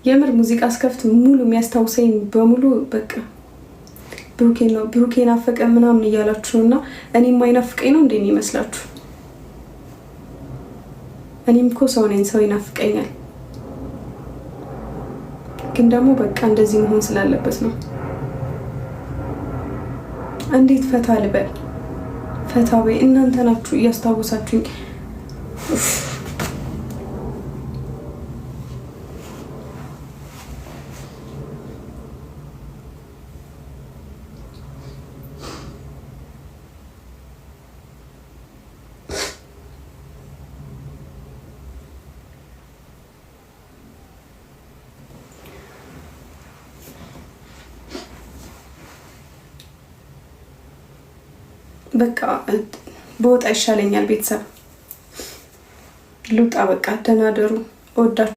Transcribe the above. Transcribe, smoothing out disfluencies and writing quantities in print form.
የምር ሙዚቃ አስከፍት ሙሉ የሚያስታውሰኝ በሙሉ በቃ ብሩኬን ነው። ብሩኬን አፈቀ ምናምን እያላችሁ ነውና እኔም ማይናፍቀኝ ነው እንዴ የሚመስላችሁ? እኔም እኮ ሰው ነኝ፣ ሰው ይናፍቀኛል። ግን ደግሞ በቃ እንደዚህ መሆን ስላለበት ነው። እንዴት ፈታ ልበል? ፈታ ወይ እናንተ ናችሁ እያስታወሳችሁኝ። በቃ በወጣ ይሻለኛል። ቤተሰብ ልውጣ። በቃ ደህና ደሩ። እወዳችሁ።